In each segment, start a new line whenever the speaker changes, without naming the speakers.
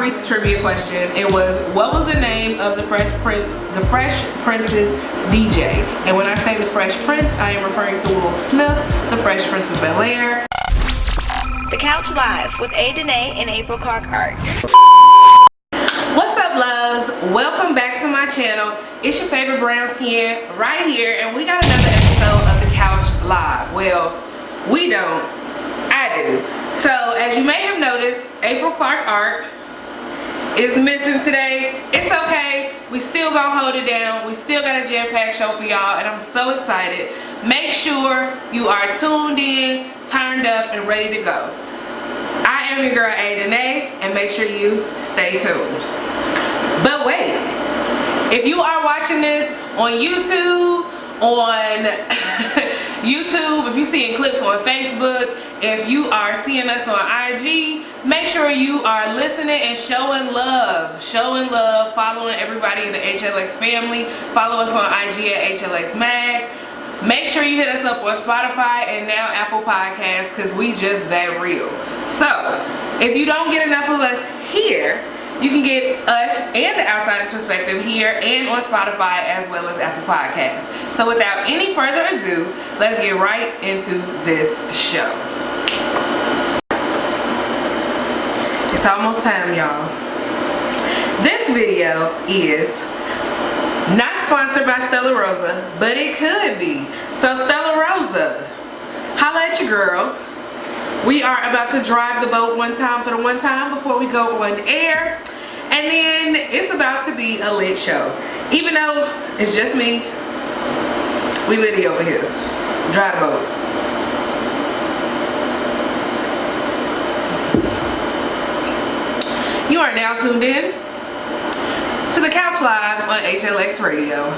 brief trivia question. It was, what was the name of the Fresh Prince's DJ? And when I say the Fresh Prince, I am referring to Will Smith, the Fresh Prince of Bel-Air.
The Couch Live with A. Danae and April Clark Art.
What's up, loves? Welcome back to my channel. It's your favorite brown skin right here, and we got another episode of The Couch Live. Well, we don't. I do. So, as you may have noticed, April Clark Art is missing today. It's okay. We still gonna hold it down. We still got a jam-packed show for y'all, and I'm so excited. Make sure you are tuned in, turned up, and ready to go. I am your girl, A. Danae, and make sure you stay tuned. But wait, if you are watching this on YouTube, if you're seeing clips on Facebook, if you are seeing us on IG, make sure you are listening and showing love, following everybody in the HLX family. Follow us on IG at HLX Mag. Make sure you hit us up on Spotify and now Apple Podcasts, because we just that real. So, if you don't get enough of us here, you can get us and the Outsider's Perspective here and on Spotify as well as Apple Podcasts. So without any further ado, let's get right into this show. It's almost time, y'all. This video is not sponsored by Stella Rosa, but it could be. So Stella Rosa, holla at your girl. We are about to drive the boat one time for the one time before we go on air. And then it's about to be a lit show. Even though it's just me, we litty over here. Drive the boat. You are now tuned in to The Couch Live on HLX Radio.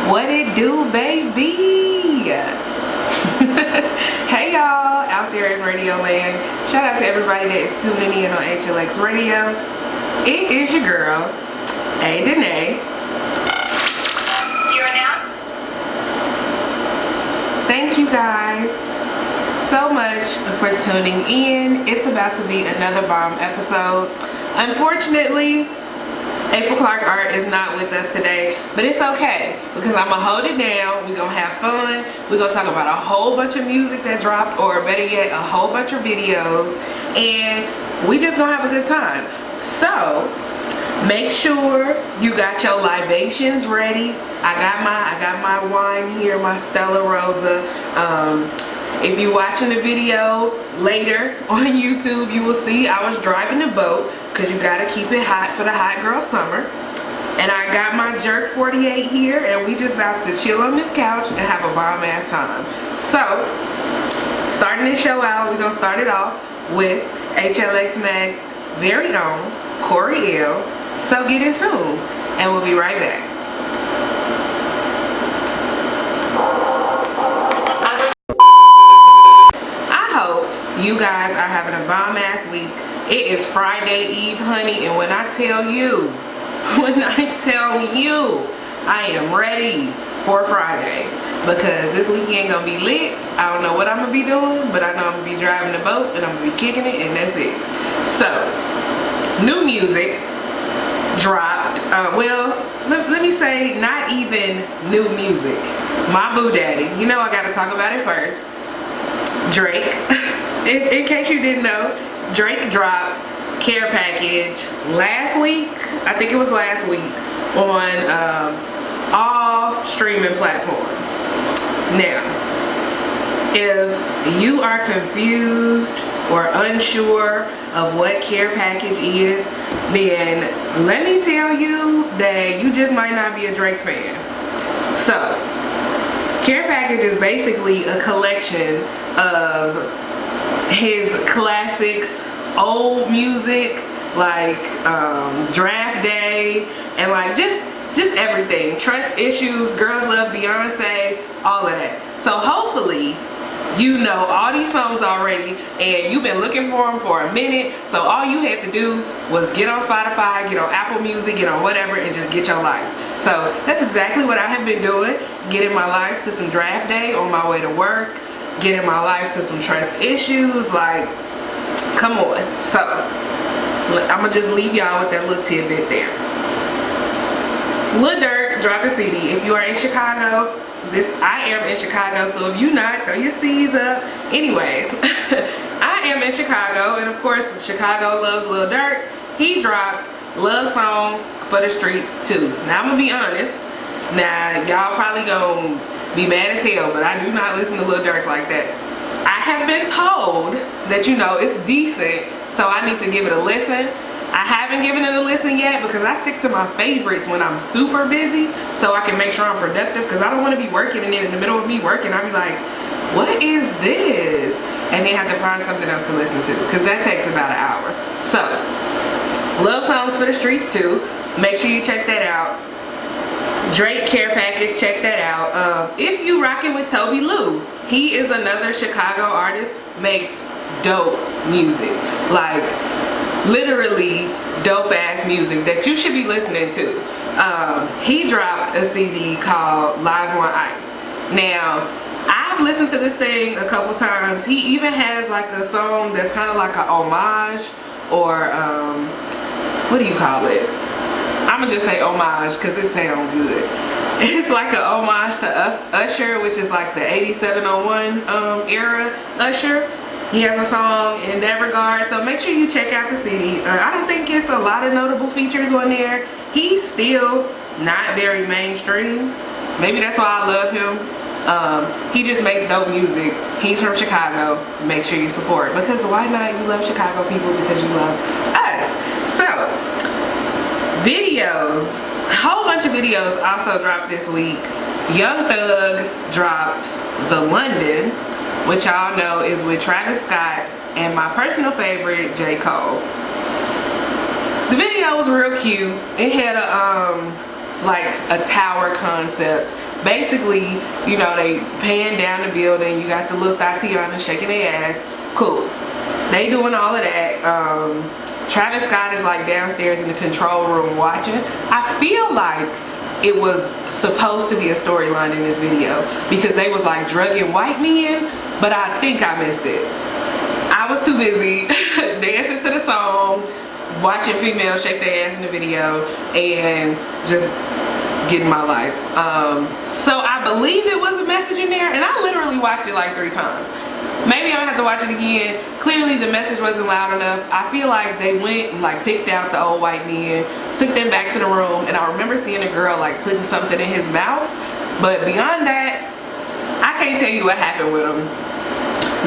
What it do, baby? Hey y'all out there in Radio Land. Shout out to everybody that is tuning in on HLX Radio. It is your girl, A. Danae.
You are now?
Thank you guys so much for tuning in. It's about to be another bomb episode. Unfortunately, April Clark Art is not with us today, but it's okay because I'm gonna hold it down. We're gonna have fun. We're gonna talk about a whole bunch of music that dropped, or better yet, a whole bunch of videos, and we just gonna have a good time. So make sure you got your libations ready. I got my wine here, my Stella Rosa. If you're watching the video later on YouTube, you will see I was driving the boat, because you gotta keep it hot for the hot girl summer. And I got my Jerk 48 here, and we just about to chill on this couch and have a bomb ass time. So, starting this show out, we're gonna start it off with HLX Mag's very own Corey L. So get in tune, and we'll be right back. You guys are having a bomb ass week. It is Friday Eve, honey, and when I tell you, I am ready for Friday, because this weekend gonna be lit. I don't know what I'm gonna be doing, but I know I'm gonna be driving the boat and I'm gonna be kicking it, and that's it. So, new music dropped. Well, let me say, not even new music. My boo daddy, you know I gotta talk about it first. Drake. In case you didn't know, Drake dropped Care Package last week. I think it was last week on all streaming platforms. Now, if you are confused or unsure of what Care Package is, then let me tell you that you just might not be a Drake fan. So, Care Package is basically a collection of his classics, old music, like Draft Day, and like just everything. Trust Issues, Girls Love Beyonce, all of that. So hopefully you know all these songs already, and you've been looking for them for a minute. So all you had to do was get on Spotify, get on Apple Music, get on whatever, and just get your life. So that's exactly what I have been doing. Getting my life to some draft day on my way to work. Getting my life to some trust issues. Like, come on. So I'm gonna just leave y'all with that little tidbit there. Lil Durk dropped a CD. If you are in Chicago, I am in Chicago, so if you not, throw your C's up. Anyways, I am in Chicago, and of course, Chicago loves Lil Durk. He dropped Love Songs for the Streets 2. Now, I'm gonna be honest. Now, y'all probably gonna be mad as hell, but I do not listen to Lil Durk like that. I have been told that, you know, it's decent, so I need to give it a listen. I haven't given it a listen yet because I stick to my favorites when I'm super busy so I can make sure I'm productive, because I don't want to be working and then in the middle of me working I'll be like, what is this? And then have to find something else to listen to, because that takes about an hour. So, Love Songs for the Streets 2. Make sure you check that out. Drake Care Package, check that out. If you rocking with Toby Lou, he is another Chicago artist, makes dope music. Like, literally dope ass music that you should be listening to. He dropped a CD called Live on Ice. Now, I've listened to this thing a couple times. He even has like a song that's kind of like a homage, or what do you call it? I'm gonna just say homage because it sounds good. It's like a homage to Usher, which is like the 8701 era Usher. He has a song in that regard, so make sure you check out the CD. I don't think it's a lot of notable features on there. He's still not very mainstream. Maybe that's why I love him. He just makes dope music. He's from Chicago. Make sure you support, because why not? You love Chicago people because you love us. So, videos. A whole bunch of videos also dropped this week. Young Thug dropped The London, which y'all know is with Travis Scott and my personal favorite, J. Cole. The video was real cute. It had like a tower concept. Basically, you know, they pan down the building. You got the little Tatiana shaking their ass. Cool. They doing all of that. Travis Scott is like downstairs in the control room watching. I feel like it was supposed to be a storyline in this video, because they was like drugging white men, but I think I missed it. I was too busy dancing to the song, watching females shake their ass in the video, and just getting my life. So I believe it was a message in there, and I literally watched it like 3 times. Maybe I'm gonna have to watch it again. Clearly the message wasn't loud enough. I feel like they went and like picked out the old white men, took them back to the room, and I remember seeing a girl like putting something in his mouth. But beyond that, I can't tell you what happened with him.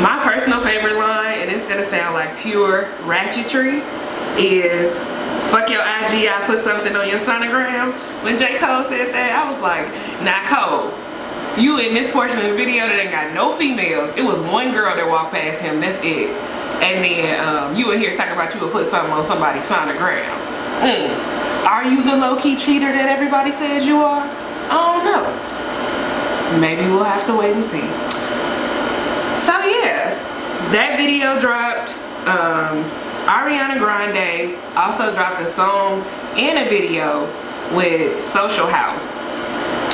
My personal favorite line, and it's gonna sound like pure ratchetry, is fuck your IG, I put something on your sonogram. When J. Cole said that, I was like, nah, Cole, you in this portion of the video that ain't got no females. It was one girl that walked past him, that's it. And then you in here talking about you would put something on somebody's sonogram. Are you the low-key cheater that everybody says you are? I don't know. Maybe we'll have to wait and see. So yeah, that video dropped. Ariana Grande also dropped a song and a video with Social House,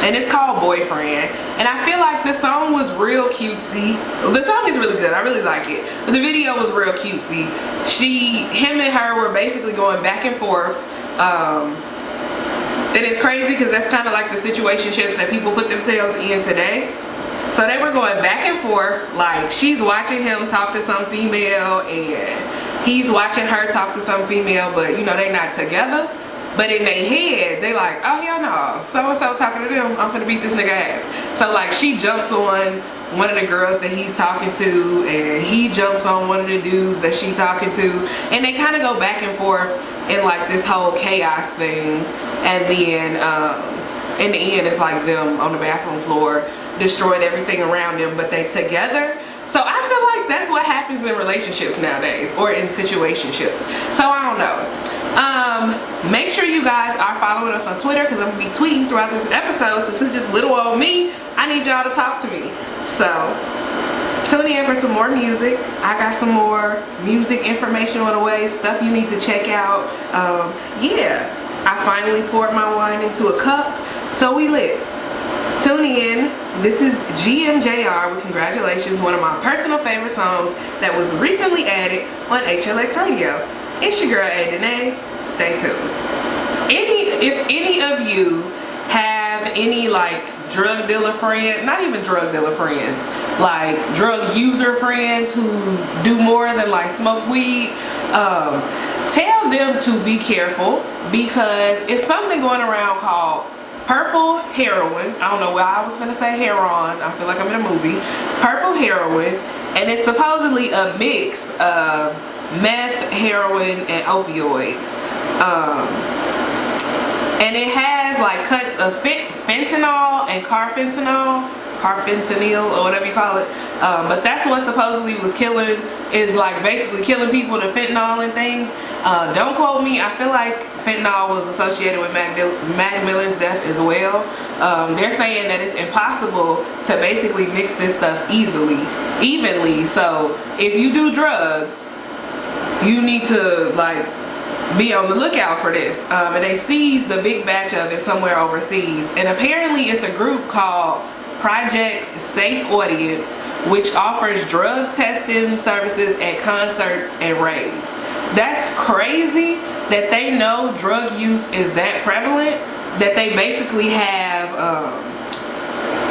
and it's called Boyfriend. And I feel like the song was real cutesy. The song is really good, I really like it, but the video was real cutesy. Him and her were basically going back and forth, and it's crazy because that's kind of like the situationships that people put themselves in today. So they were going back and forth, like she's watching him talk to some female and he's watching her talk to some female, but you know they not together. But in their head, they like, oh hell no, so-and-so talking to them, I'm gonna beat this nigga ass. So like she jumps on one of the girls that he's talking to, and he jumps on one of the dudes that she's talking to, and they kind of go back and forth in like this whole chaos thing. And then in the end, it's like them on the bathroom floor destroying everything around them, but they together. So I feel like that's what happens in relationships nowadays, or in situationships. So I don't know. Make sure you guys are following us on Twitter, because I'm gonna be tweeting throughout this episode. Since it's just little old me, I need y'all to talk to me. So tune in for some more music. I got some more music information on the way, stuff you need to check out. Yeah, I finally poured my wine into a cup, so we lit. Tune in. This is GMJR with Congratulations, one of my personal favorite songs that was recently added on HLX Radio. It's your girl A Danae. Stay tuned. If any of you have any like drug dealer friends, not even drug dealer friends, like drug user friends who do more than like smoke weed, tell them to be careful, because it's something going around called purple heroin. I don't know why I was gonna say heroin. I feel like I'm in a movie. Purple heroin, and it's supposedly a mix of meth, heroin, and opioids. And it has like cuts of fentanyl and carfentanil or whatever you call it. But that's what supposedly was killing, is like basically killing people, the fentanyl and things. Don't quote me. I feel like fentanyl was associated with Mac Miller's death as well. They're saying that it's impossible to basically mix this stuff evenly. So if you do drugs, you need to like be on the lookout for this. And they seized the big batch of it somewhere overseas. And apparently it's a group called Project Safe Audience, which offers drug testing services at concerts and raves. That's crazy that they know drug use is that prevalent, that they basically have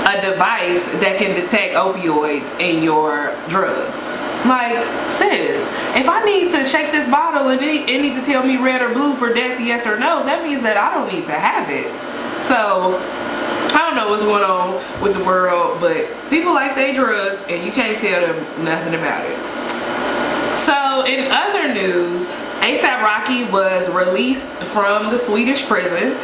a device that can detect opioids in your drugs. Like, sis, if I need to shake this bottle and it needs to tell me red or blue for death, yes or no, that means that I don't need to have it. So I don't know what's going on with the world, but people like they drugs and you can't tell them nothing about it. So in other news, A$AP Rocky was released from the Swedish prison.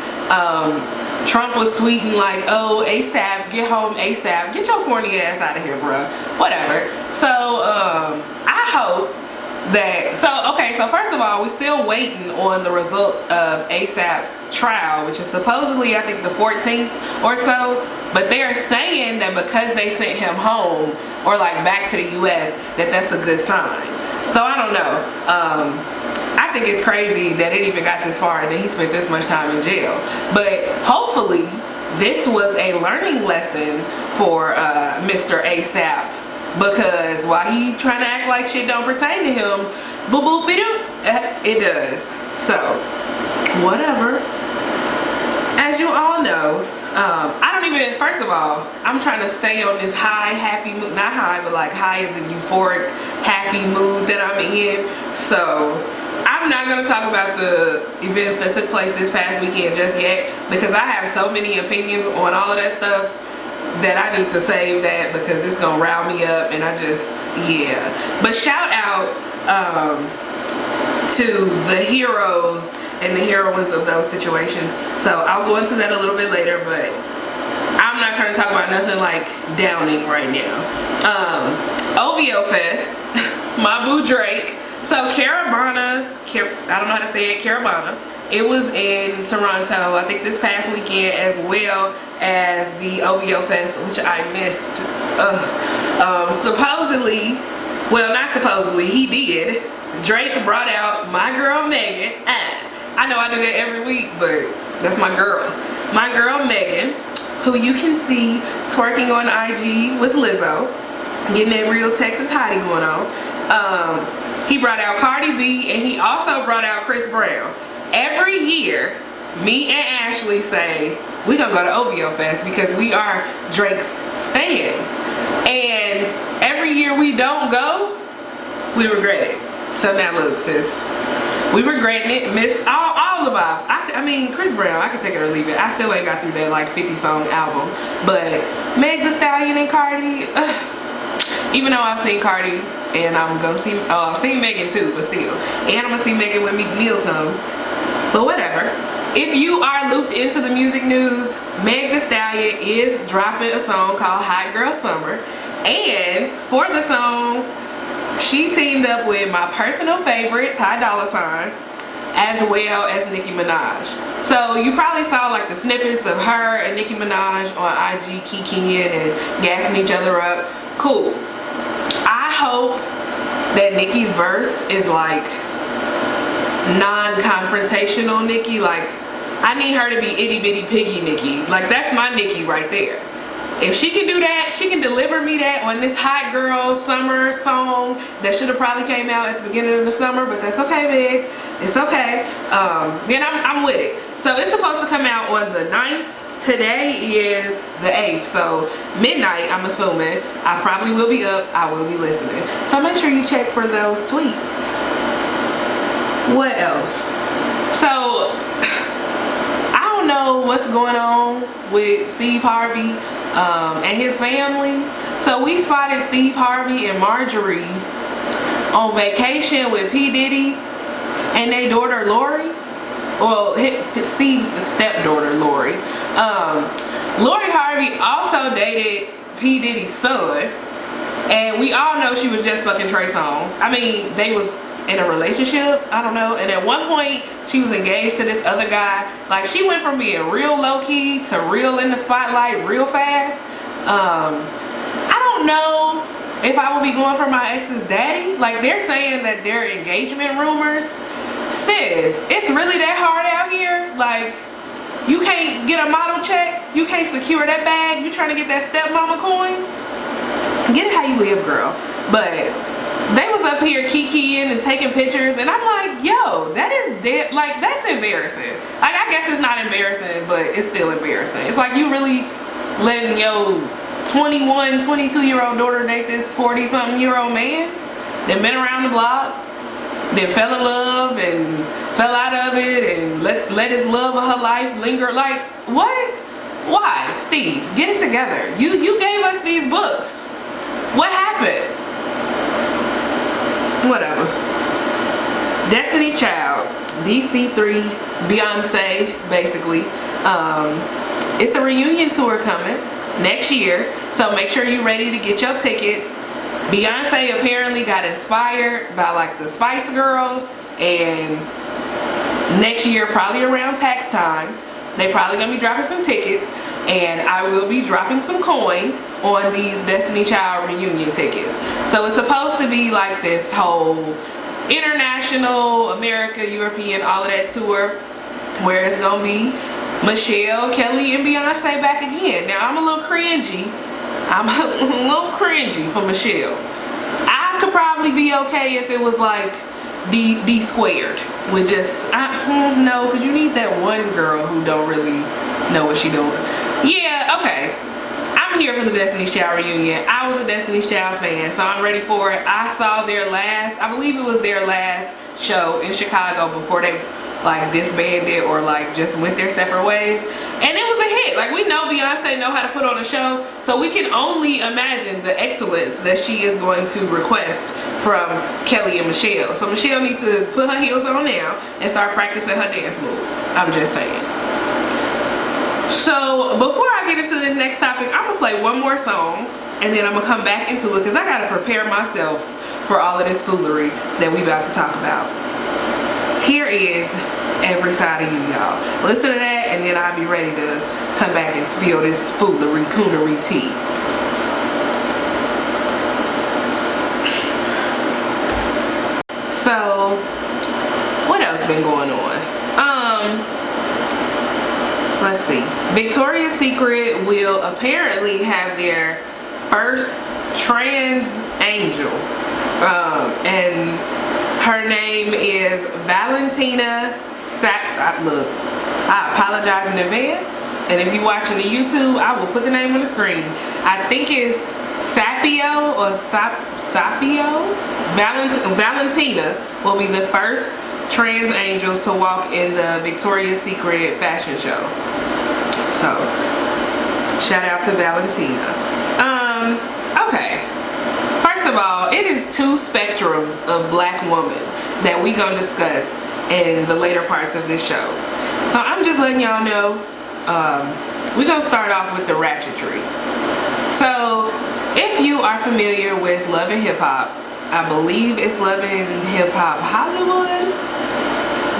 Trump was tweeting like, oh, ASAP, get home ASAP, get your corny ass out of here, bruh, whatever. So I hope that, so first of all, we're still waiting on the results of A$AP's trial, which is supposedly I think the 14th or so, but they're saying that because they sent him home or like back to the US, that's a good sign. So I don't know. I think it's crazy that it even got this far and that he spent this much time in jail. But hopefully this was a learning lesson for Mr. A$AP, because while he trying to act like shit don't pertain to him, boop boop doo, it does. So whatever. As you all know, I don't even, first of all, I'm trying to stay on this high, happy mood, not high, but like high as a euphoric, happy mood that I'm in. So I'm not going to talk about the events that took place this past weekend just yet, because I have so many opinions on all of that stuff that I need to save that, because it's going to rile me up, and I just, yeah. But shout out to the heroes and the heroines of those situations. So I'll go into that a little bit later, but I'm not trying to talk about nothing like downing right now. OVO Fest, my boo Drake. So Caravana, I don't know how to say it, Caravana, it was in Toronto, I think this past weekend, as well as the OVO Fest, which I missed. Supposedly, well, not supposedly, he did. Drake brought out my girl Megan. I know I do that every week, but that's my girl. My girl Megan, who you can see twerking on IG with Lizzo, getting that real Texas hottie going on. He brought out Cardi B, and he also brought out Chris Brown. Every year, me and Ashley say, we're gonna go to OVO Fest because we are Drake's stans. And every year we don't go, we regret it. So now look, sis, we regretting it, missed all the vibes. I mean, Chris Brown, I can take it or leave it. I still ain't got through that like 50 song album. But Meg Thee Stallion and Cardi, even though I've seen Cardi, and I'm gonna see, I've seen Megan too, but still. And I'm gonna see Megan when Meek Mill come. But whatever. If you are looped into the music news, Meg Thee Stallion is dropping a song called Hot Girl Summer. And for the song, she teamed up with my personal favorite, Ty Dolla $ign, as well as Nicki Minaj. So you probably saw like the snippets of her and Nicki Minaj on IG kikiing and gassing each other up. Cool. I hope that Nicki's verse is like non-confrontational Nicki, like I need her to be itty bitty piggy Nikki. Like, that's my Nikki right there. If she can do that, she can deliver me that on this hot girl summer song that should have probably came out at the beginning of the summer, but that's okay, Big. It's okay. Then I'm with it. So it's supposed to come out on the 9th. Today is the 8th, so midnight, I'm assuming. I probably will be up. I will be listening. So make sure you check for those tweets. What else? So I don't know what's going on with Steve Harvey and his family. So we spotted Steve Harvey and Marjorie on vacation with P. Diddy and their daughter Lori. Well, Steve's stepdaughter Lori. Lori Harvey also dated P. Diddy's son, and we all know she was just fucking Trey Songz. I mean, they was in a relationship, I don't know, and at one point she was engaged to this other guy. Like, she went from being real low-key to real in the spotlight real fast. I don't know if I would be going for my ex's daddy. Like, they're saying that they're engagement rumors. Sis, it's really that hard out here? Like, you can't get a model check, you can't secure that bag, you trying to get that stepmama coin? Get it how you live, girl. But they was up here kikiing and taking pictures, and I'm like, yo, that is dead. Like, that's embarrassing. Like, I guess it's not embarrassing, but it's still embarrassing. It's like you really letting your 21, 22-year-old daughter date this 40-something-year-old man that been around the block, then fell in love and fell out of it and let his love of her life linger. Like, what? Why? Steve, get it together. You gave us these books. What happened? Whatever. Destiny Child, DC3, Beyonce, basically. It's a reunion tour coming next year, so make sure you're ready to get your tickets. Beyonce apparently got inspired by like the Spice Girls, and next year, probably around tax time, they probably gonna be dropping some tickets, and I will be dropping some coin on these Destiny Child reunion tickets. So it's supposed to be like this whole international, America, European, all of that tour, where it's gonna be Michelle, Kelly, and Beyonce back again. Now, I'm a little cringy. I'm a little cringy for Michelle. I could probably be okay if it was like D squared with just, no, because you need that one girl who don't really know what she doing. Yeah, okay. I'm here for the Destiny's Child reunion. I was a Destiny's Child fan, so I'm ready for it. I saw their last, I believe it was their last show in Chicago before they like disbanded or like just went their separate ways, and it was a hit. Like, we know Beyonce know how to put on a show, so we can only imagine the excellence that she is going to request from Kelly and Michelle. So Michelle needs to put her heels on now and start practicing her dance moves. I'm just saying. So before I get into this next topic, I'm gonna play one more song, and then I'm gonna come back into it because I gotta prepare myself for all of this foolery that we about to talk about. Here is Every Side of You, y'all. Listen to that, and then I'll be ready to come back and spill this foolery, coonery tea. So, what else been going on? Let's see. Victoria's Secret will apparently have their first trans angel, and her name is Valentina Look, I apologize in advance, and if you're watching the YouTube, I will put the name on the screen. I think it's Sapio or Sapio. Valentina will be the first trans angels to walk in the Victoria's Secret fashion show. So, shout out to Valentina. Okay. First of all, it is two spectrums of black woman that we gonna discuss in the later parts of this show. So I'm just letting y'all know, we're gonna start off with the ratchetry. So if you are familiar with Love and Hip Hop, I believe it's Love and Hip Hop Hollywood,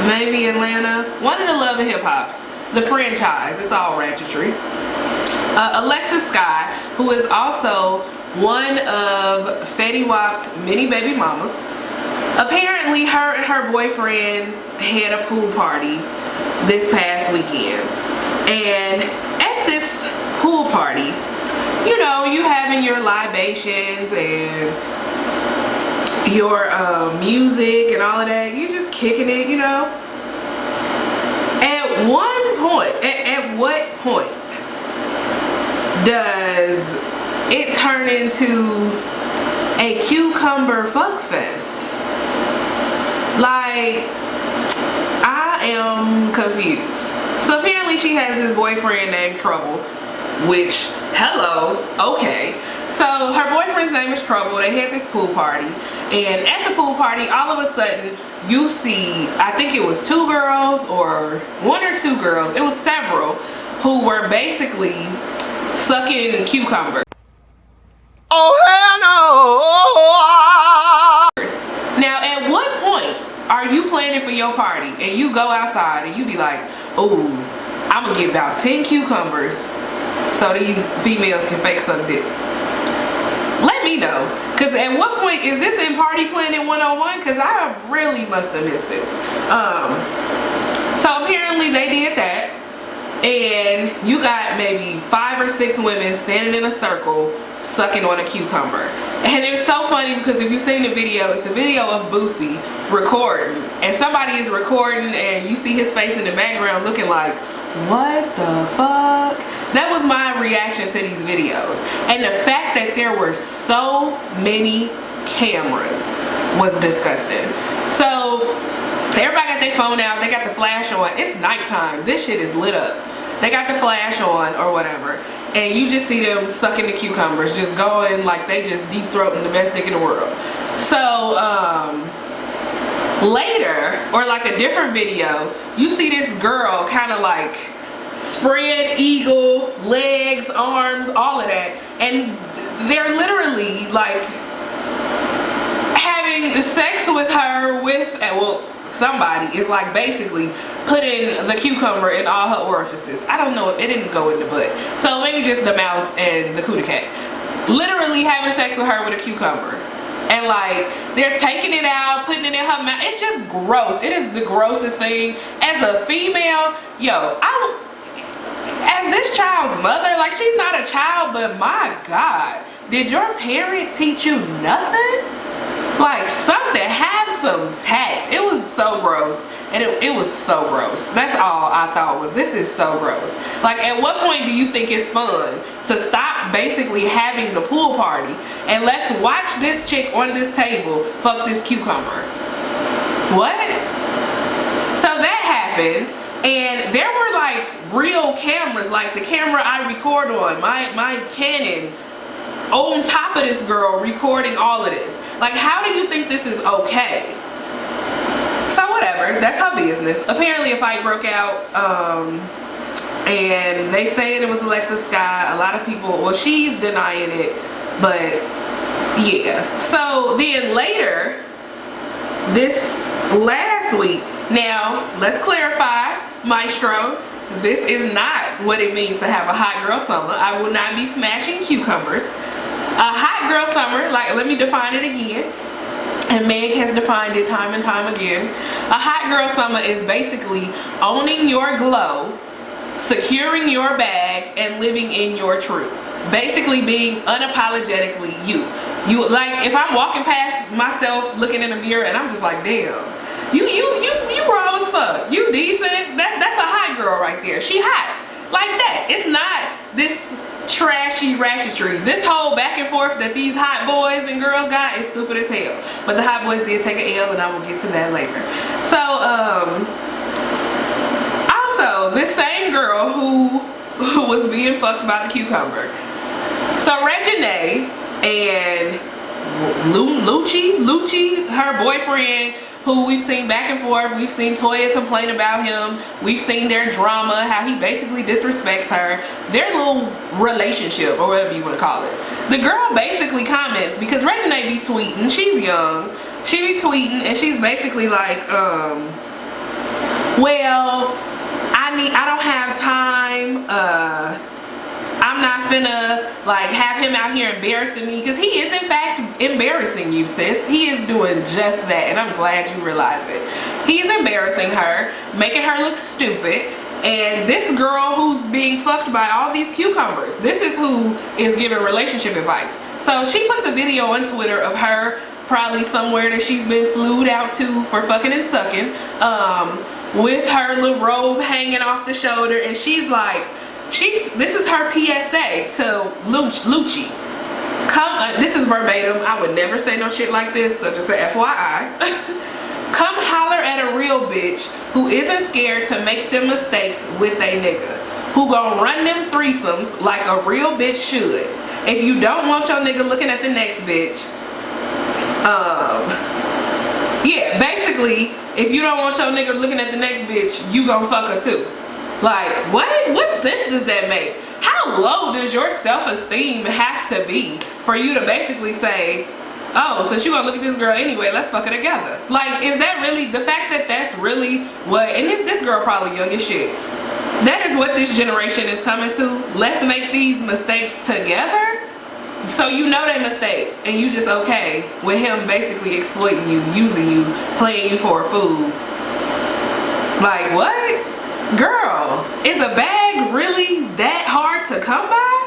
maybe Atlanta, one of the Love and Hip Hops, the franchise, it's all ratchetry. Alexis Skyy, who is also one of Fetty Wap's many baby mamas, apparently her and her boyfriend had a pool party this past weekend. And at this pool party, you know, you having your libations and your music and all of that. You just kicking it, you know. At what point does it turn into a cucumber fuck fest? Like, I am confused. So apparently she has this boyfriend named Trouble, which, hello, okay. So her boyfriend's name is Trouble. They had this pool party, and at the pool party, all of a sudden you see, I think it was 2 girls or 1 or 2 girls, it was several, who were basically sucking cucumbers.
Oh hell no!
Now, at what point are you planning for your party and you go outside and you be like, oh, I'm gonna get about 10 cucumbers so these females can fake suck dick? Let me know, because at what point is this in party planning 101? Because I really must have missed this. So apparently they did that, and you got maybe 5 or 6 women standing in a circle sucking on a cucumber. And it was so funny because if you've seen the video, it's a video of Boosie recording, and somebody is recording and you see his face in the background looking like, what the fuck? That was my reaction to these videos. And the fact that there were so many cameras was disgusting. So everybody got their phone out, they got the flash on. It's nighttime, this shit is lit up. They got the flash on or whatever, and you just see them sucking the cucumbers, just going like they just deep throating the best dick in the world. So later, or like a different video, you see this girl kind of like spread eagle, legs, arms, all of that, and they're literally like having sex with her with, well, somebody is like basically putting the cucumber in all her orifices. I don't know, if it didn't go in the butt, so maybe just the mouth and the cootie cat. Literally having sex with her with a cucumber, and like they're taking it out, putting it in her mouth. It's just gross. It is the grossest thing. As a female, yo, as this child's mother, like, she's not a child, but my God, did your parent teach you nothing? Like, something, have some tact. It was so gross, and it was so gross. That's all I thought was, this is so gross. Like, at what point do you think it's fun to stop basically having the pool party and let's watch this chick on this table fuck this cucumber? What? So that happened, and there were like real cameras, like the camera I record on, my Canon, on top of this girl recording all of this. Like, how do you think this is okay? So whatever, that's her business. Apparently a fight broke out, and they saying it was Alexis Skyy. A lot of people, well, she's denying it, but yeah. So then later, this last week, now let's clarify, Maestro, this is not what it means to have a hot girl summer. I will not be smashing cucumbers. A hot girl summer, like, let me define it again, and Meg has defined it time and time again. A hot girl summer is basically owning your glow, securing your bag, and living in your truth. Basically being unapologetically you. You, like, if I'm walking past myself looking in the mirror and I'm just like, damn, you raw as fuck, you decent, that's a hot girl right there. She hot like that. It's not this trashy ratchetry. This whole back and forth that these hot boys and girls got is stupid as hell. But the hot boys did take an L, and I will get to that later. So also, this same girl who was being fucked by the cucumber. So Reginae and Lucci, her boyfriend, who we've seen back and forth. We've seen Toya complain about him. We've seen their drama, how he basically disrespects her. Their little relationship, or whatever you want to call it. The girl basically comments, because Reginae be tweeting, she's young, she be tweeting, and she's basically like, well, I don't have time, I'm not finna like have him out here embarrassing me, because he is in fact embarrassing you, sis. He is doing just that, and I'm glad you realize it. He's embarrassing her, making her look stupid. And this girl who's being fucked by all these cucumbers, this is who is giving relationship advice. So she puts a video on Twitter of her probably somewhere that she's been flued out to for fucking and sucking, with her little robe hanging off the shoulder, and she's like, this is her PSA to Lucci. This is verbatim. I would never say no shit like this, so just a FYI. Come holler at a real bitch who isn't scared to make them mistakes with a nigga, who gon' run them threesomes like a real bitch should. If you don't want your nigga looking at the next bitch, yeah, basically, if you don't want your nigga looking at the next bitch, you gon' fuck her too. Like, what sense does that make? How low does your self-esteem have to be for you to basically say, oh, since you gonna look at this girl anyway, let's fuck her together? Like, is that really, the fact that that's really what, and this girl probably young as shit, that is what this generation is coming to? Let's make these mistakes together? So you know they mistakes, and you just okay with him basically exploiting you, using you, playing you for a fool. Like, what? Girl, is a bag really that hard to come by?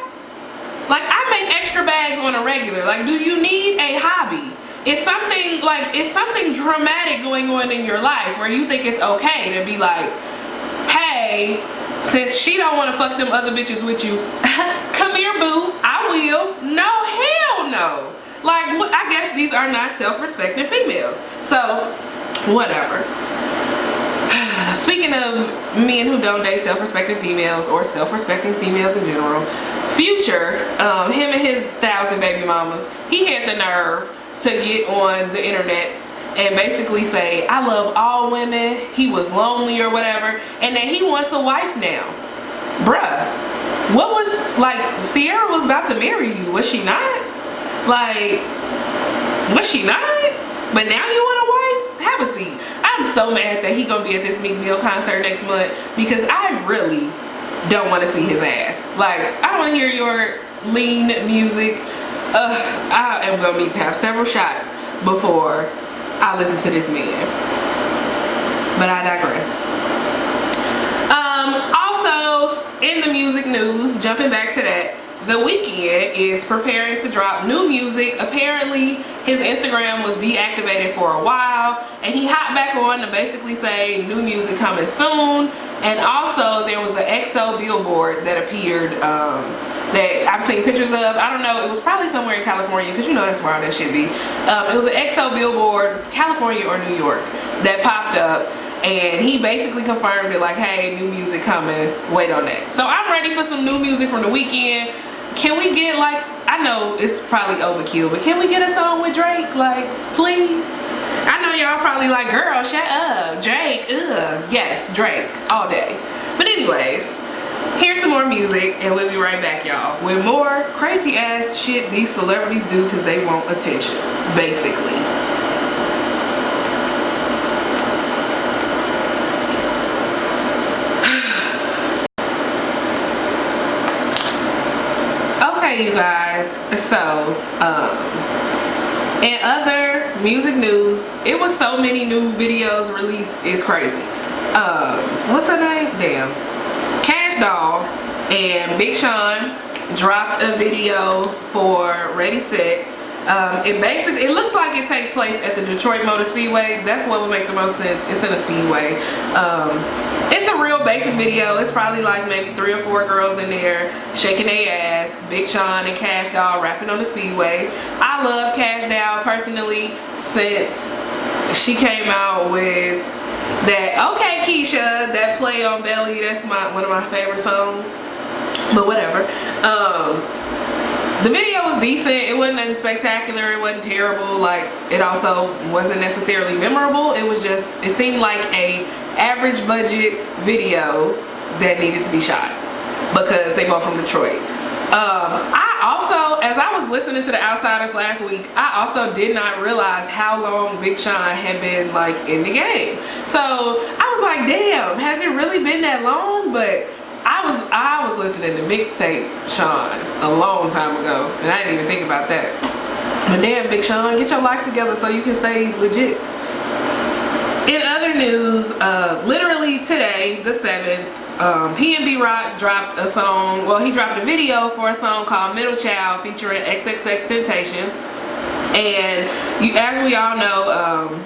Like, I make extra bags on a regular. Like, do you need a hobby? It's something dramatic going on in your life where you think it's okay to be like, hey, since she don't want to fuck them other bitches with you, come here, boo, I will. No, hell no. Like, I guess these are not self-respecting females. So, whatever. Speaking of men who don't date self-respecting females or self-respecting females in general, Future, him and his 1,000 baby mamas, he had the nerve to get on the internet and basically say, I love all women, he was lonely or whatever, and that he wants a wife now. Bruh, what was, like, Sierra was about to marry you, was she not? Like, was she not? But now you want a wife? Have a seat. I'm so mad that he gonna be at this Meek Mill concert next month because I really don't want to see his ass. Like, I don't want to hear your lean music. I am gonna need to have several shots before I listen to this man. But I digress. Also, in the music news, jumping back to that, The Weeknd is preparing to drop new music. Apparently, his Instagram was deactivated for a while, and he hopped back on to basically say new music coming soon. And also, there was an XO billboard that appeared that I've seen pictures of. I don't know, it was probably somewhere in California, because you know that's where all that should be. It was an XO billboard, it was California or New York, that popped up. And he basically confirmed it like, hey, new music coming, wait on that. So I'm ready for some new music from The Weeknd. Can we get, like, I know it's probably overkill, but can we get a song with Drake? Like, please? I know y'all probably like, girl, shut up. Drake, ugh. Yes, Drake, all day. But anyways, here's some more music, and we'll be right back, y'all, with more crazy ass shit these celebrities do because they want attention, basically. You guys, so in other music news, it was so many new videos released, it's crazy. What's her name? Damn. Cash Doll and Big Sean dropped a video for Ready Set. It looks like it takes place at the Detroit Motor Speedway. That's what would make the most sense. It's in a speedway. It's a real basic video. It's probably like maybe 3 or 4 girls in there shaking their ass. Big Sean and Cash Doll rapping on the speedway. I love Cash Doll personally since she came out with that Okay Keisha, that play on Belly. That's one of my favorite songs. But whatever. The video was decent. It wasn't nothing spectacular. It wasn't terrible. Like, it also wasn't necessarily memorable. It was just, it seemed like a average budget video that needed to be shot because they both from Detroit. I also, as I was listening to The Outsiders last week, I also did not realize how long Big Sean had been like in the game. So I was like, damn, has it really been that long? But I was listening to Mixtape Sean a long time ago, and I didn't even think about that. But damn, Big Sean, get your life together so you can stay legit. In other news, literally today, the 7th, PNB Rock dropped a song. Well, he dropped a video for a song called Middle Child featuring XXXTentacion. And as we all know,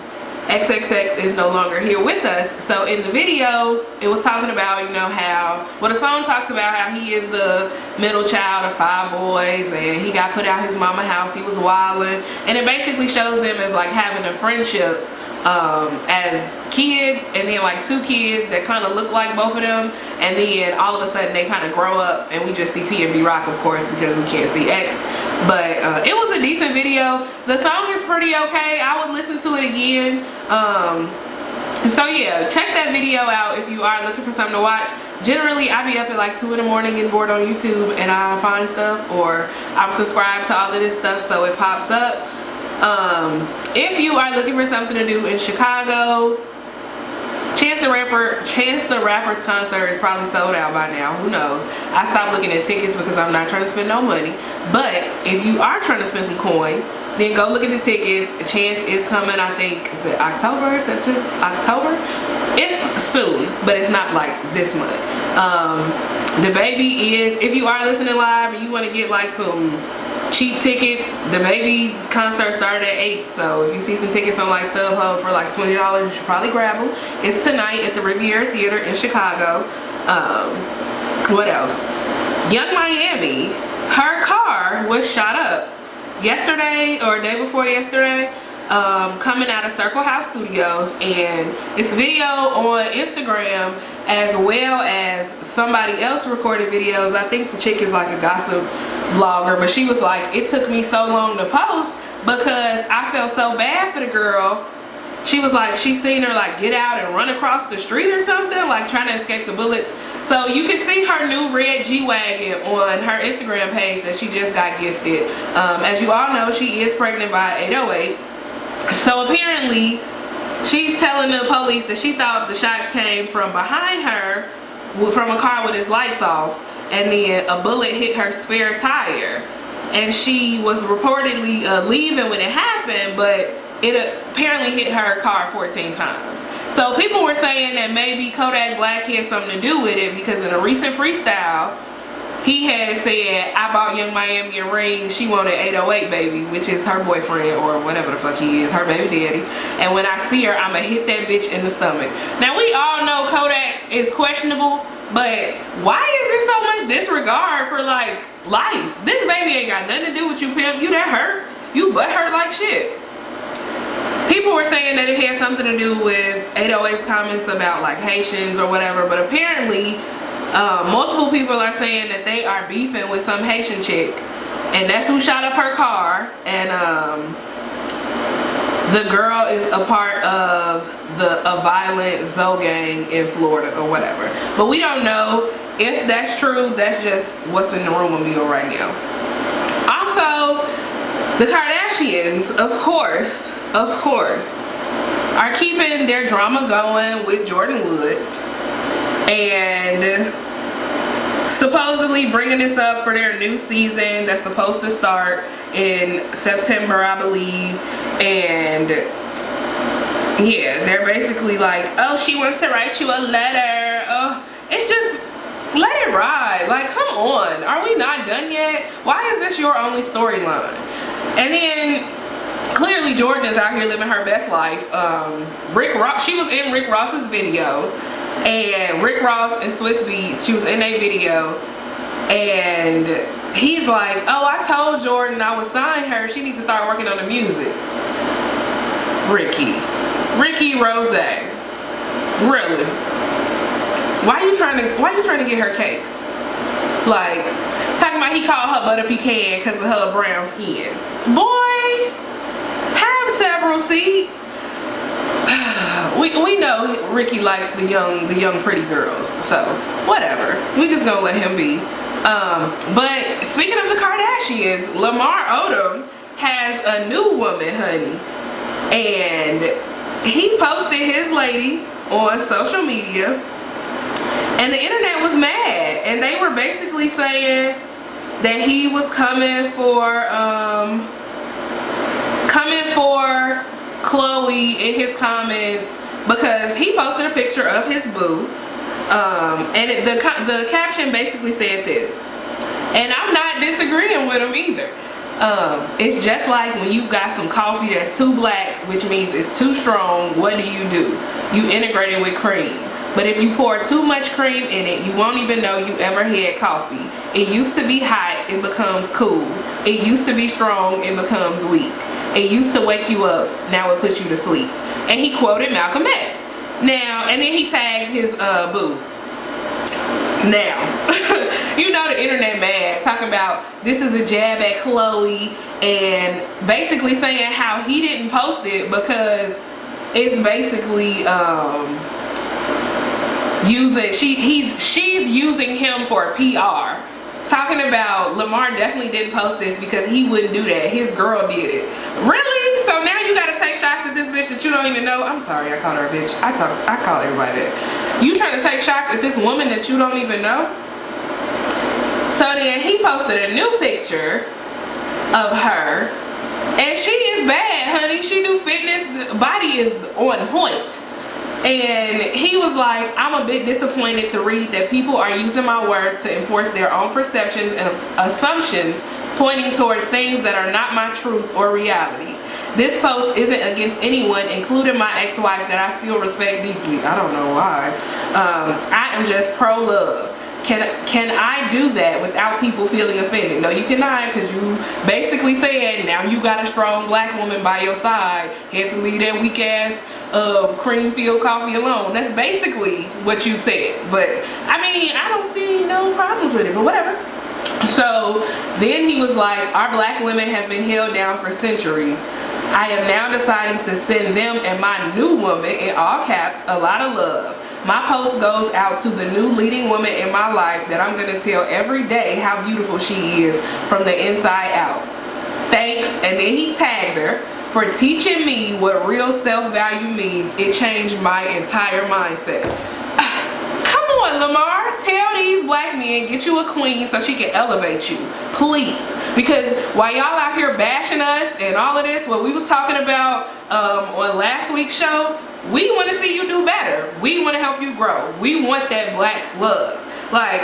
XXX is no longer here with us. So in the video, it was talking about, you know, how, well, the song talks about how he is the middle child of 5 boys and he got put out his mama house, he was wilding, and it basically shows them as like having a friendship as kids, and then like 2 kids that kind of look like both of them, and then all of a sudden they kind of grow up and we just see PNB Rock, of course, because we can't see X. But it was a decent video. The song is pretty okay. I would listen to it again. So yeah, check that video out if you are looking for something to watch. Generally, I be up at like 2 in the morning getting bored on YouTube and I find stuff, or I'm subscribed to all of this stuff so it pops up. If you are looking for something to do in Chicago, Chance the Rapper's concert is probably sold out by now. Who knows? I stopped looking at tickets because I'm not trying to spend no money. But if you are trying to spend some coin, then go look at the tickets. Chance is coming, I think, is it October, September, October? It's soon, but it's not like this month. The baby is, if you are listening live and you want to get like some cheap tickets, the baby's concert started at 8, so if you see some tickets on like StubHub for like $20, you should probably grab them. It's tonight at the Riviera Theater in Chicago. What else? Young Miami, her car was shot up yesterday or day before yesterday, coming out of Circle House Studios, and it's video on Instagram as well as somebody else recorded videos. I think the chick is like a gossip vlogger, but she was like, it took me so long to post because I felt so bad for the girl. She was like, she seen her like get out and run across the street or something, like trying to escape the bullets. So you can see her new red G-Wagon on her Instagram page that she just got gifted. As you all know, she is pregnant by 808. So apparently she's telling the police that she thought the shots came from behind her, from a car with its lights off, and then a bullet hit her spare tire, and she was reportedly leaving when it happened, but it apparently hit her car 14 times. So people were saying that maybe Kodak Black had something to do with it, because in a recent freestyle he had said, I bought Young Miami a ring, she wanted 808 baby, which is her boyfriend or whatever the fuck he is, her baby daddy, and when I see her I'ma hit that bitch in the stomach. Now we all know Kodak is questionable, but why is there so much disregard for like life? This baby ain't got nothing to do with you, pimp. You that hurt, you butt hurt like shit. People were saying that it had something to do with 808's comments about like Haitians or whatever, but apparently multiple people are saying that they are beefing with some Haitian chick, and that's who shot up her car, and the girl is a part of a violent Zoe gang in Florida or whatever. But we don't know if that's true. That's just what's in the rumor mill right now. Also, the Kardashians, of course, are keeping their drama going with Jordyn Woods, and supposedly bringing this up for their new season that's supposed to start in September, I believe. And yeah, they're basically like, oh, she wants to write you a letter. Oh, it's just, let it ride. Like, come on, are we not done yet? Why is this your only storyline? And then clearly Jordyn is out here living her best life. Rick Ross, she was in Rick Ross's video, and Rick Ross and Swiss Beats, she was in a video, and he's like, oh, I told Jordyn I would sign her, she needs to start working on the music. Ricky Rose, really? Why you trying to get her cakes? Like, talking about he called her butter pecan because of her brown skin. Boy, have several seats. We know Ricky likes the young pretty girls, so whatever. We just gonna let him be. But speaking of the Kardashians, Lamar Odom has a new woman, honey, and he posted his lady on social media, and the internet was mad, and they were basically saying that he was coming for Khloe in his comments, because he posted a picture of his boo, and the caption basically said this, and I'm not disagreeing with him either. It's just like when you've got some coffee that's too black, which means it's too strong. What do? You integrate it with cream. But if you pour too much cream in it, you won't even know you ever had coffee. It used to be hot, it becomes cool. It used to be strong, it becomes weak. It used to wake you up, now it puts you to sleep. And he quoted Malcolm X. Now, and then he tagged his boo. Now, you know the internet mad, talking about this is a jab at Khloe, and basically saying how he didn't post it because it's basically she's using him for PR. Talking about Lamar definitely didn't post this because he wouldn't do that. His girl did it. Really? So now you gotta take shots at this bitch that you don't even know? I'm sorry, I called her a bitch. I call everybody that. You trying to take shots at this woman that you don't even know? So then he posted a new picture of her, and she is bad, honey. She do fitness, body is on point. And he was like, I'm a bit disappointed to read that people are using my words to enforce their own perceptions and assumptions, pointing towards things that are not my truth or reality. This post isn't against anyone, including my ex-wife that I still respect deeply. I don't know why. I am just pro-love. Can I do that without people feeling offended? No, you cannot, because you basically saying now you got a strong black woman by your side, had to leave that weak ass cream filled coffee alone. That's basically what you said. But I mean, I don't see no problems with it, but whatever. So then he was like, our black women have been held down for centuries. I am now deciding to send them and my new woman, in all caps, a lot of love. My post goes out to the new leading woman in my life that I'm going to tell every day how beautiful she is from the inside out. Thanks. And then he tagged her for teaching me what real self-value means. It changed my entire mindset. Come on, Lamar. Tell these black men, get you a queen so she can elevate you. Please. Because while y'all out here bashing us and all of this, what we was talking about on last week's show, we want to see you do better. We want to help you grow. We want that black love. Like,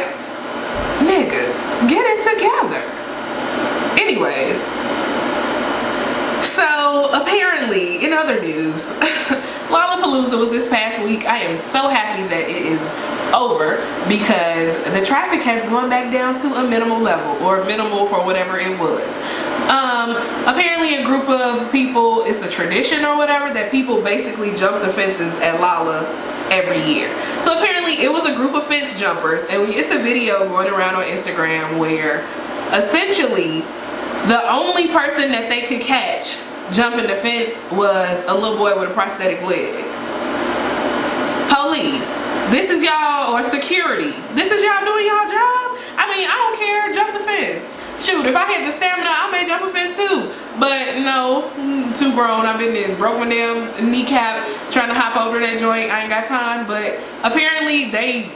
niggas, get it together. Anyways, so apparently in other news, Lollapalooza was this past week. I am so happy that it is over because the traffic has gone back down to a minimal level, or minimal for whatever it was. Apparently a group of people, it's a tradition or whatever, that people basically jump the fences at Lolla every year. So apparently it was a group of fence jumpers, and it's a video going around on Instagram where essentially the only person that they could catch jumping the fence was a little boy with a prosthetic leg. Police, this is y'all, or security, this is y'all doing y'all job? I mean, I don't care, jump the fence. Shoot, if I had the stamina, I may jump a fence too. But no, too grown. I've been there, broke my damn kneecap trying to hop over that joint. I ain't got time. But apparently they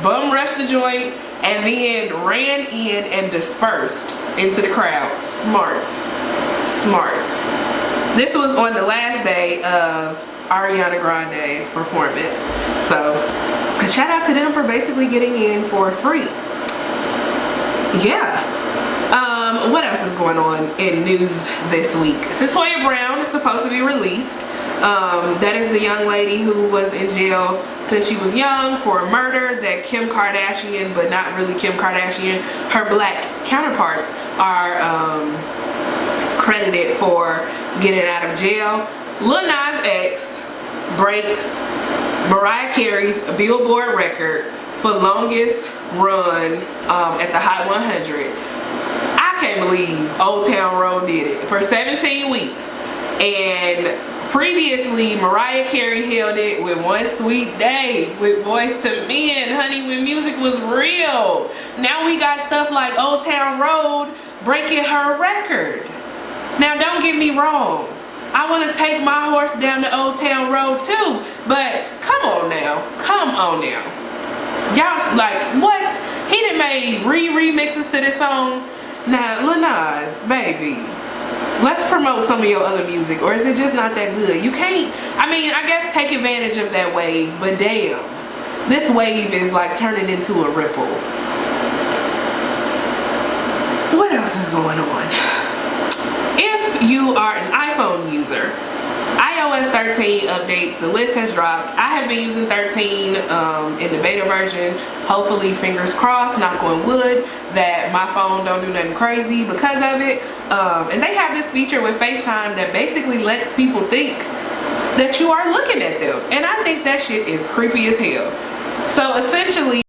bum rushed the joint and then ran in and dispersed into the crowd. Smart. Smart. This was on the last day of Ariana Grande's performance. So shout out to them for basically getting in for free. Yeah. What else is going on in news this week? Cyntoia Brown is supposed to be released. That is the young lady who was in jail since she was young for murder that Kim Kardashian, but not really Kim Kardashian, her black counterparts are credited for getting out of jail. Lil Nas X breaks Mariah Carey's Billboard record for longest run at the Hot 100. I can't believe Old Town Road did it for 17 weeks. And previously Mariah Carey held it with One Sweet Day with Boyz II Men, honey, when music was real. Now we got stuff like Old Town Road breaking her record. Now don't get me wrong, I want to take my horse down the Old Town Road too, but come on now, y'all, like, what? He done made remixes to this song. Now Lil Nas, baby, let's promote some of your other music, or is it just not that good? You can't, I mean, I guess take advantage of that wave, but damn, this wave is like turning into a ripple. What else is going on? If you are an iPhone user, iOS 13 updates, the list has dropped. I have been using 13 in the beta version. Hopefully, fingers crossed, knock on wood, that my phone don't do nothing crazy because of it. And they have this feature with FaceTime that basically lets people think that you are looking at them. And I think that shit is creepy as hell. So essentially,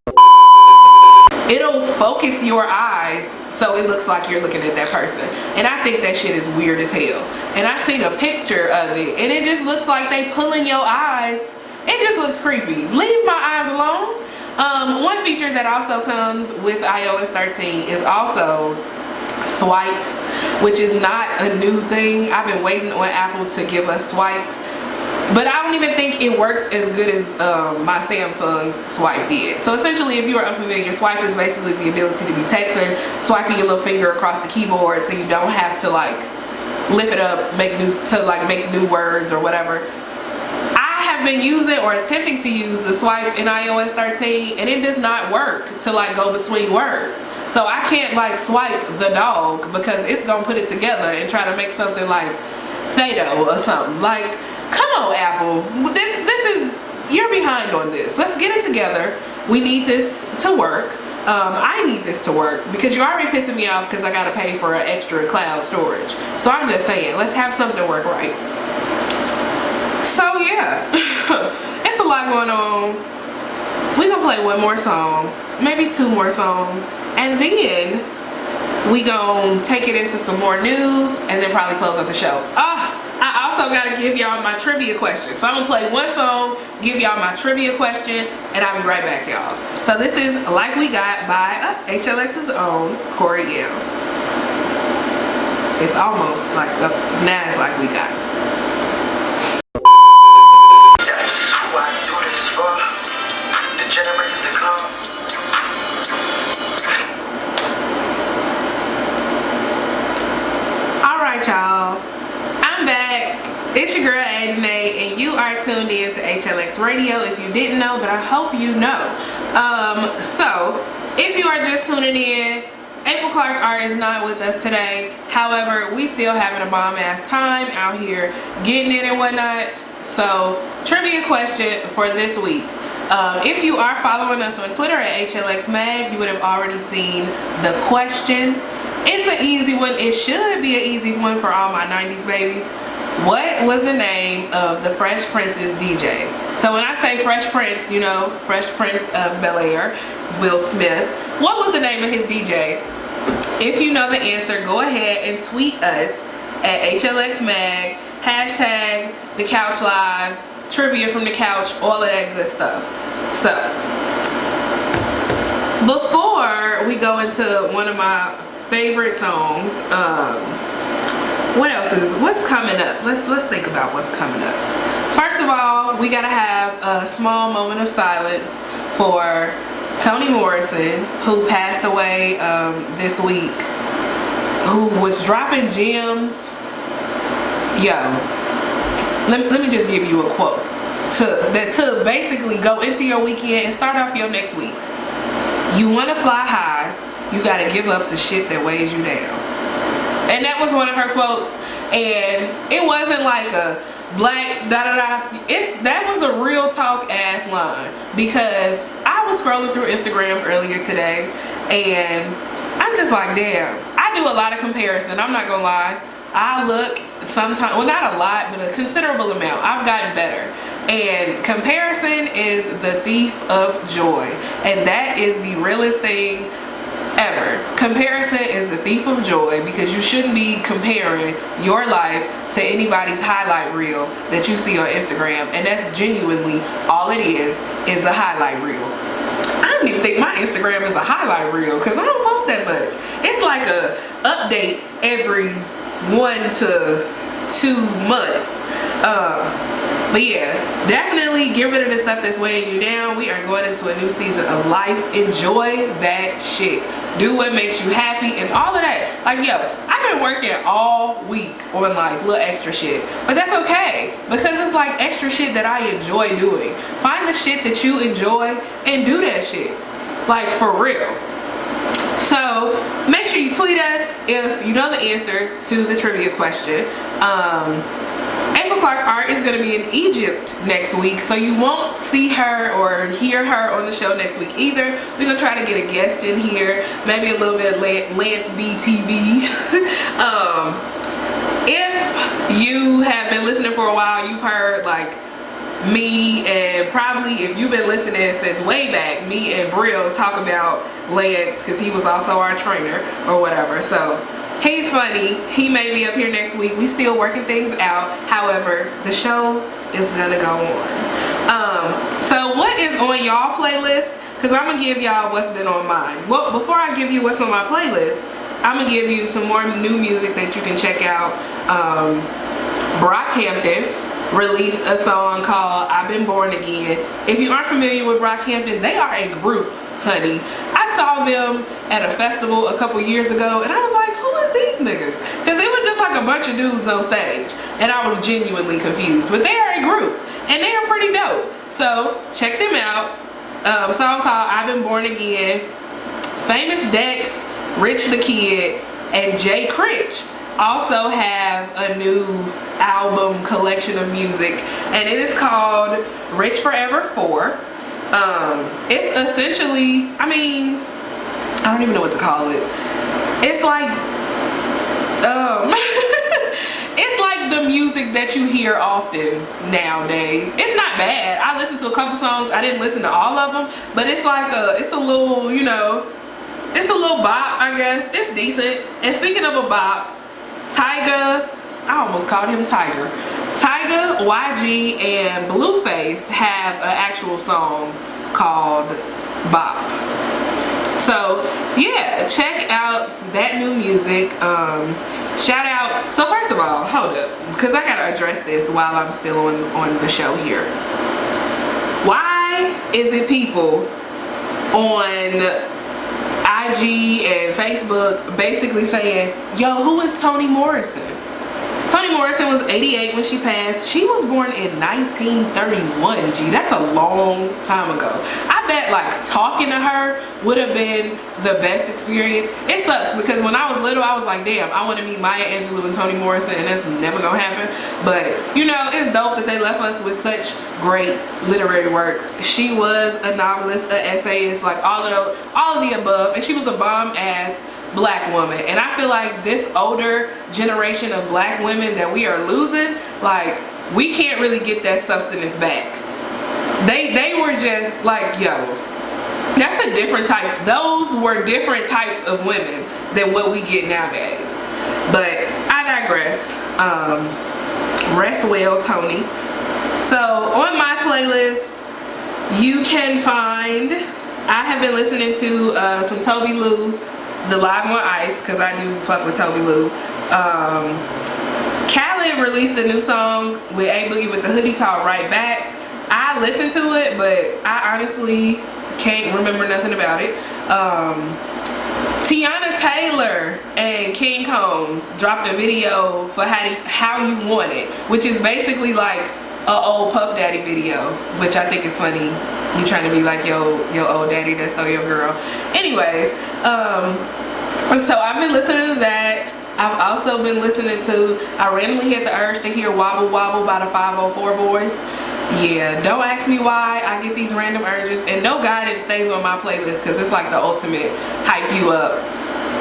it'll focus your eyes so it looks like you're looking at that person. And I think that shit is weird as hell. And I seen a picture of it and it just looks like they pulling your eyes. It just looks creepy. Leave my eyes alone. One feature that also comes with iOS 13 is also swipe, which is not a new thing. I've been waiting on Apple to give us swipe, but I don't even think it works as good as my Samsung's swipe did. So essentially, if you are unfamiliar, swipe is basically the ability to be texting, swiping your little finger across the keyboard so you don't have to like lift it up, make new words or whatever. I have been using or attempting to use the swipe in iOS 13 and it does not work to like go between words. So I can't like swipe the dog because it's gonna put it together and try to make something like Thado or something. Like, come on, Apple. This is, you're behind on this. Let's get it together. We need this to work. I need this to work because you're already pissing me off because I gotta pay for an extra cloud storage. So I'm just saying, let's have something work right. So yeah, it's a lot going on. We're gonna play one more song, maybe two more songs, and then we gonna take it into some more news and then probably close out the show. I also gotta give y'all my trivia question. So I'm gonna play one song, give y'all my trivia question, and I'll be right back, y'all. So this is Like We Got by HLX's own Corey L. It's almost like, now it's Like We Got. Alright, y'all, I'm back. It's your girl Adinae and you are tuned in to HLX Radio. If you didn't know, but I hope you know. So if you are just tuning in, April Clark Art is not with us today. However, we still having a bomb ass time out here getting it and whatnot. So trivia question for this week. If you are following us on Twitter at HLXMag, you would have already seen the question. It's an easy one. It should be an easy one for all my 90s babies. What was the name of the Fresh Prince's DJ? So when I say Fresh Prince, you know, Fresh Prince of Bel-Air, Will Smith. What was the name of his DJ? If you know the answer, go ahead and tweet us at HLXMag, hashtag The Couch Live, trivia from the couch, all of that good stuff. So, before we go into one of my favorite songs, what's coming up? Let's think about what's coming up. First of all, we gotta have a small moment of silence for Toni Morrison, who passed away this week, who was dropping gems. Yo, let me just give you a quote to basically go into your weekend and start off your next week. You want to fly high, you got to give up the shit that weighs you down. And that was one of her quotes, and it wasn't like a black that was a real talk ass line, because I was scrolling through Instagram earlier today and I'm just like, damn, I do a lot of comparison. I'm not gonna lie. I look sometimes, well, not a lot, but a considerable amount. I've gotten better. And comparison is the thief of joy. And that is the realest thing ever. Comparison is the thief of joy, because you shouldn't be comparing your life to anybody's highlight reel that you see on Instagram. And that's genuinely all it is a highlight reel. I don't even think my Instagram is a highlight reel, because I don't post that much. It's like a update every 1 to 2 months. But yeah, definitely get rid of the stuff that's weighing you down. We are going into a new season of life. Enjoy that shit. Do what makes you happy and all of that. Like, yo, I've been working all week on like little extra shit, but that's okay because it's like extra shit that I enjoy doing. Find the shit that you enjoy and do that shit, like for real. So make sure you tweet us if you know the answer to the trivia question. April Clark Art is going to be in Egypt next week, so you won't see her or hear her on the show next week either. We're going to try to get a guest in here, maybe a little bit of Lance BTV. If you have been listening for a while, you've heard like me, and probably if you've been listening since way back, me and Brill talk about Lance because he was also our trainer or whatever. So he's funny. He may be up here next week. We still working things out. However, the show is gonna go on. So what is on y'all playlist? Because I'm gonna give y'all what's been on mine. Well, before I give you what's on my playlist, I'm gonna give you some more new music that you can check out. Brockhampton released a song called I've Been Born Again. If you aren't familiar with Brockhampton, they are a group, honey. I saw them at a festival a couple years ago and I was like, who is these niggas? Because it was just like a bunch of dudes on stage and I was genuinely confused. But they are a group and they are pretty dope. So check them out. Song called I've Been Born Again. Famous Dex, Rich the Kid, and Jay Critch also have a new album collection of music and it is called Rich Forever 4. It's essentially, I mean, I don't even know what to call it. It's like it's like the music that you hear often nowadays. It's not bad. I listened to a couple songs. I didn't listen to all of them, but it's like it's a little, you know, it's a little bop, I guess. It's decent. And speaking of a bop, Tyga, I almost called him Tiger. Tyga, YG, and Blueface have an actual song called Bop. So yeah, check out that new music. Shout out. So first of all, hold up, because I gotta address this while I'm still on the show here. Why is it people on IG and Facebook basically saying, yo, who is Toni Morrison? Toni Morrison was 88 when she passed. She was born in 1931, G. That's a long time ago. I bet like talking to her would have been the best experience. It sucks because when I was little, I was like, damn, I want to meet Maya Angelou and Toni Morrison, and that's never gonna happen. But you know, it's dope that they left us with such great literary works. She was a novelist, an essayist, like all of the above, and she was a bomb-ass black woman. And I feel like this older generation of black women that we are losing, like, we can't really get that substance back. They were just like, yo, that's a different type. Those were different types of women than what we get nowadays. But I digress. Rest well, Toni. So on my playlist, you can find, I have been listening to some Toby Lou, the Live on Ice, because I do fuck with Toby Lou. Khaled released a new song with A Boogie with the Hoodie called Right Back. I listened to it, but I honestly can't remember nothing about it. Tiana Taylor and King Combs dropped a video for How You Want It, which is basically like a old Puff Daddy video, which I think is funny. You trying to be like your old daddy that stole your girl. Anyways, so I've been listening to that. I've also been listening to, I randomly had the urge to hear Wobble Wobble by the 504 Boys. Yeah, don't ask me why I get these random urges, and no guidance stays on my playlist because it's like the ultimate hype you up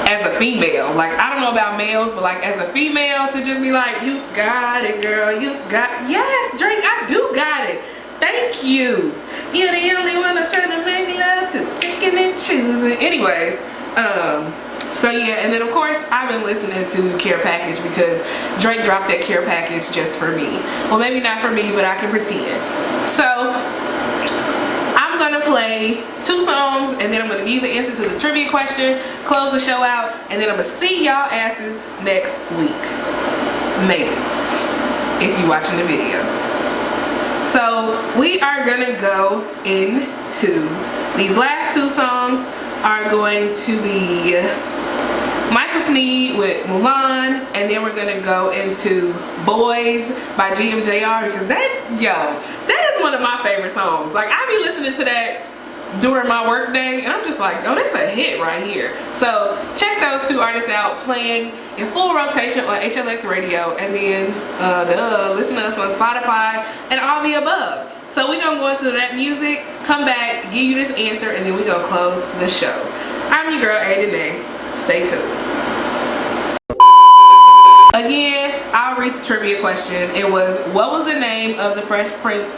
as a female. Like, I don't know about males, but like as a female to just be like, you got it, girl, you got, yes, Drake, I do got it. Thank you. You're the only one I'm trying to make love to, picking and choosing. Anyways, so yeah, and then of course I've been listening to Care Package because Drake dropped that Care Package just for me. Well, maybe not for me, but I can pretend. So I'm gonna play 2 songs and then I'm gonna give you the answer to the trivia question, close the show out, and then I'm gonna see y'all asses next week. Maybe, if you're watching the video. So we are gonna go into, these last 2 songs are going to be Michael Sneed with Mulan, and then we're gonna go into Boys by GMJR, because that is one of my favorite songs. Like, I be listening to that during my work day, and I'm just like, oh, that's a hit right here. So check those two artists out, playing in full rotation on HLX Radio, and then listen to us on Spotify and all the above. So we're gonna go into that music, come back, give you this answer, and then we're gonna close the show. I'm your girl, A. Stay tuned. Again, I'll read the trivia question. It was, what was the name of the Fresh Prince's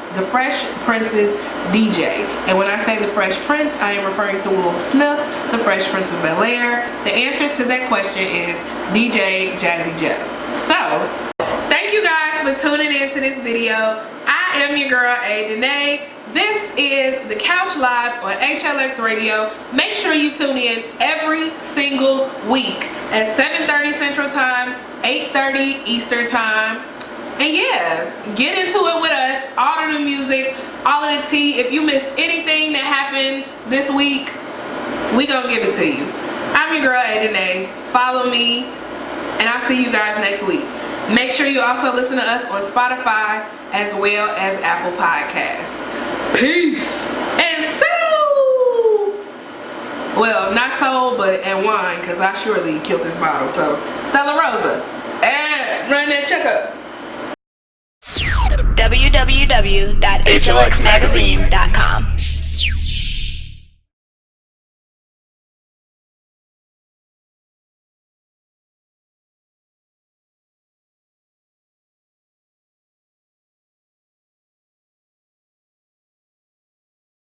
DJ? And when I say the Fresh Prince, I am referring to Will Smith, the Fresh Prince of Bel-Air. The answer to that question is DJ Jazzy Jeff. So, thank you guys for tuning in to this video. I am your girl, A. This is The Couch Live on HLX Radio. Make sure you tune in every single week at 7:30 Central Time, 8:30 Eastern Time. And yeah, get into it with us. All of the music, all of the tea. If you missed anything that happened this week, we gonna give it to you. I'm your girl, A. Follow me, and I'll see you guys next week. Make sure you also listen to us on Spotify as well as Apple Podcasts. Peace. And so, well, not soul, but and wine, because I surely killed this bottle. So, Stella Rosa, and run that checkup.
www.hlxmagazine.com